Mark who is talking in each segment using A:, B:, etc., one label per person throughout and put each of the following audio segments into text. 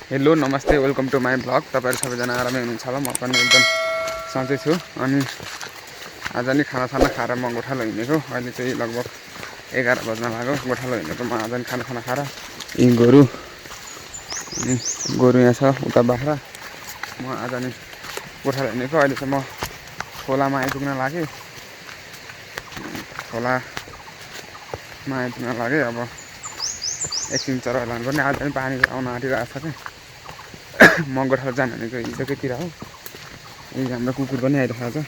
A: Hello नमस्ते welcome to my blog. तपाईँहरू सबैजना आरामै हुनुहुन्छ होला। म पनि एकदम सन्चै छु। अनि आज नि खाना खाएर म गोठालो हिँडेको। अहिले चाहिँ लगभग 11 बज्न लाग्यो। गोठालो हिँडेको म आज नि खाना खाएर। यी गोरु यहाँ छ उता बाख्रा। म आज नि गोठालो हिँडेको। अहिले चाहिँ म खोलामा आइपुग्न लागेँ। अब एकछिन चरा लानुपर्ने। आज पनि पानी आउन आँटिरहेको छ क्या। म गोठालो जानु भनेको हिजोकैतिर हो। यही हाम्रो कुकुर पनि आइरहेको छ।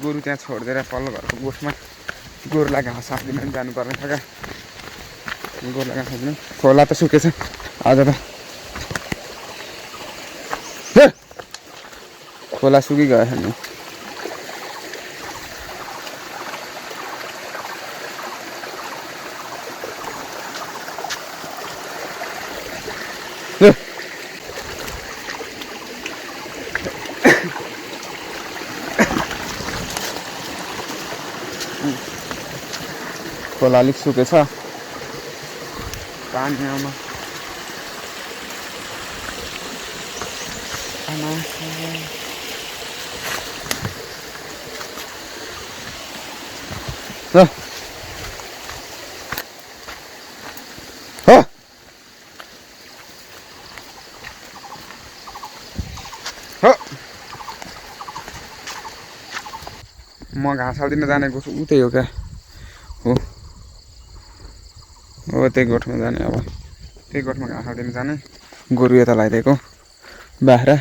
A: गोरु त्यहाँ छोडिदिएर पल्लो घरको गोठमा गोरुलाई घाँस हालिदिन पनि जानुपर्ने छ क्या। गोरुलाई घाँस हालिदिनु। खोला त सुकेछ आज त। खोला सुकिगएछ नि। खोला अलिक सुकेछ पानी आउन। म घाँस हालिदिन जानेको छु। उतै हो क्या हो त्यही गोठमा जाने। अब त्यही गोठमा घाँस हालिदिन जाने। गोरु यता लगाइदिएको बाख्रा।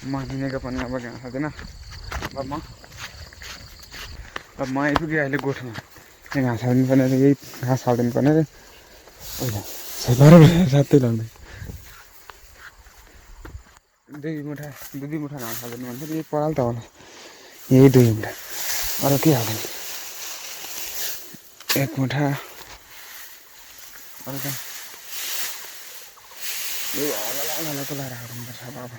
A: म हिँडेको पनि अब घाँस हाल्दिनँ। अब म आइपुगेँ अहिले गोठमा। यहाँ घाँस हालिदिनु पर्ने। यही घाँस हालिदिनु पर्ने रे। साथै लाग्दै 2 मुठा घाँस हालिदिनु भन्छ। यही पराल त होला। यही 2 मुठा अरू के हाल्दैन। 1 मुठा अरू त यो हलको लगाएर हाल्नुपर्छ अब।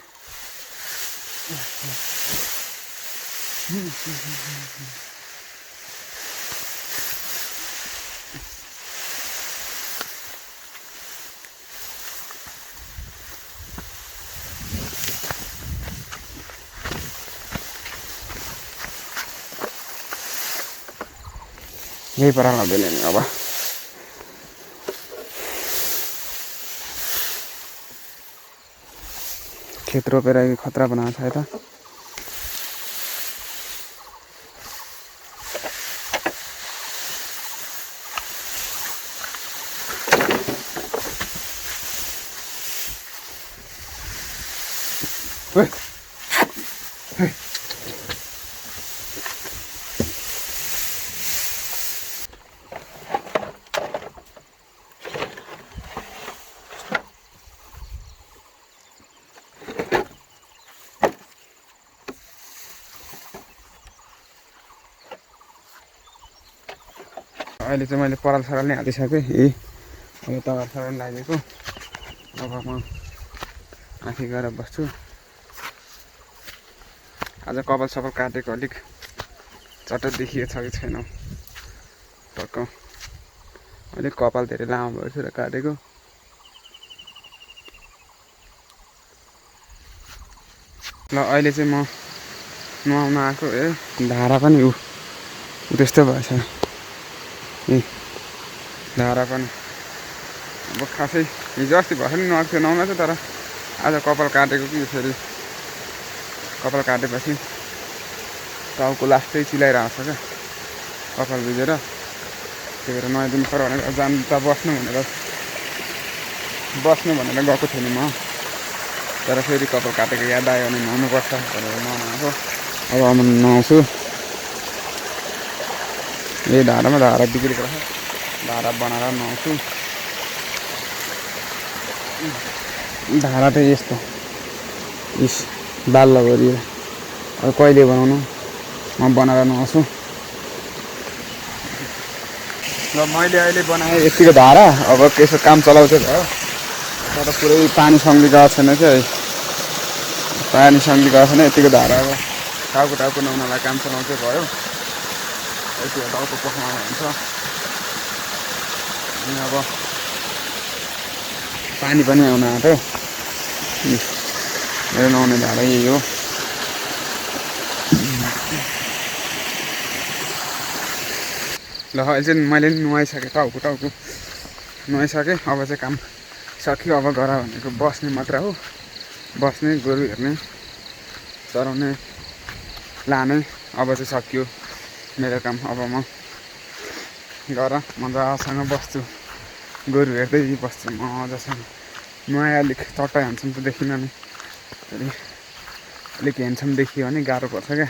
A: यही पराल हाल्दैन नि अब। खेत रोपेर खतरा बनाएको छ यता। अहिले चाहिँ मैले पराल सराल नै हालिसकेँ। यही अहिले तगार सराल लगाइदिएको। अब म आँखी गएर बस्छु। आज कपाल सपाल काटेको अलिक चट्ट देखिएको छ कि छैन टक्क। अलिक कपाल धेरै लामो भएछ र काटेको। ल अहिले चाहिँ म नुहाउन आएको। धारा पनि त्यस्तो भएछ। धारा पनि अब खासै हिजो अस्ति भर्खर नि नुहाएको थियो नुहाउन चाहिँ। तर आज कपाल काटेको कि फेरि कपाल काटेपछि टाउको लास्टै चिलाइरहेको छ क्या कपाल भिजेर। त्यही भएर नुहाइदिनु पर्यो भनेर जानु त बस्नु भनेर गएको थिएँ नि म। तर फेरि कपाल काटेको याद आयो भने नुहाउनुपर्छ भनेर नुहाउन आएको। अब म नुहाउँछु। यही धारामा धारा बिग्रेको रहेछ। धारा बनाएर नुहाउँछु। धारा त यस्तो बाल लगोरी अब कहिले बनाउनु। म बनाएर नुहाउँछु। र मैले अहिले बनाएँ यतिको धारा। अब यसो काम चलाउँछ भयो। तर पुरै पानी सङ्ली गएको छैन क्या। पानी सङ्ली गएको छैन। यतिको धारा अब टाउको नुहाउनलाई काम चलाउँछ भयो। यति टाउको पखाउनु हुन्छ। अनि अब पानी पनि आउन आँट्यो। मेरो नुहाउने भाँडा यही हो। ल अहिले चाहिँ मैले नि नुहाइसकेँ, टाउको नुहाइसकेँ। अब चाहिँ काम सक्यो। अब घर भनेको बस्ने मात्र हो, बस्ने, गोरु हेर्ने, चराउने, लाने। अब चाहिँ सक्यो मेरो काम। अब म गएर मजासँग बस्छु, गोरु हेर्दै बस्छु मजासँग। नुहाए अलिक चट्टै ह्यान्डसम त देखिनँ नि, फेरि अलिक ह्यान्डसम देखियो भने गाह्रो पर्छ क्या।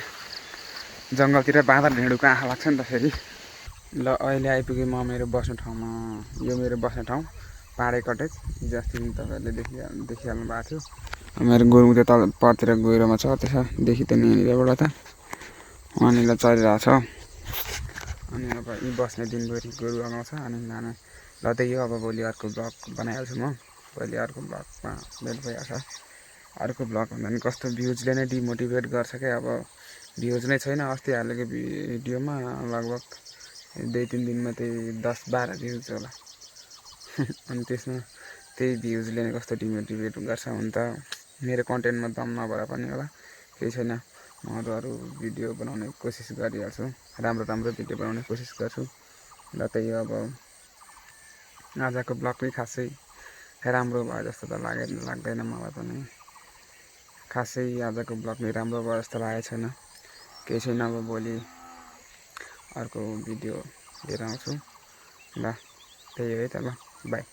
A: जङ्गलतिर बाँदर ढिँडोको आँखा लाग्छ नि त फेरि। ल अहिले आइपुगेँ म मेरो बस्ने ठाउँमा। यो मेरो बस्ने ठाउँ पाहाडे कटेज। हिजो अस्ति पनि तपाईँहरूले देखिहाल्नु भएको थियो। मेरो गोरु त्यो तल परतिर गहिरोमा छ, त्यसो देखिँदैन यहाँनिरबाट त। वहाँनिर चलिरहेको छ। अनि अब यी बस्ने दिनभरि गोरु अगाउँछ अनि लाने। ल त्यही हो, अब भोलि अर्को ब्लग बनाइहाल्छु म। भोलि अर्को ब्लगमा भेट भइहाल्छ। अर्को ब्लग भन्दा पनि कस्तो भ्युजले नै डिमोटिभेट गर्छ क्या। अब भ्युज नै छैन। अस्ति हालेको भिडियोमा लगभग 2-3 दिनमा त्यही 10-12 भ्युज होला। अनि त्यसमा त्यही भ्युजले नै कस्तो डिमोटिभेट गर्छ। हुन त मेरो कन्टेन्टमा दम नभएर पनि होला, केही छैन। म अरू भिडियो बनाउने कोसिस गरिहाल्छु, राम्रो भिडियो बनाउने कोसिस गर्छु। र त्यही अब आजको ब्लग पनि खासै राम्रो भयो जस्तो त लाग्दैन मलाई पनि। खासै आजको ब्लग पनि राम्रो भयो जस्तो लागेको छैन। केही छैन, अब भोलि अर्को भिडियो लिएर आउँछु। ल त्यही हो है त, ल बाई।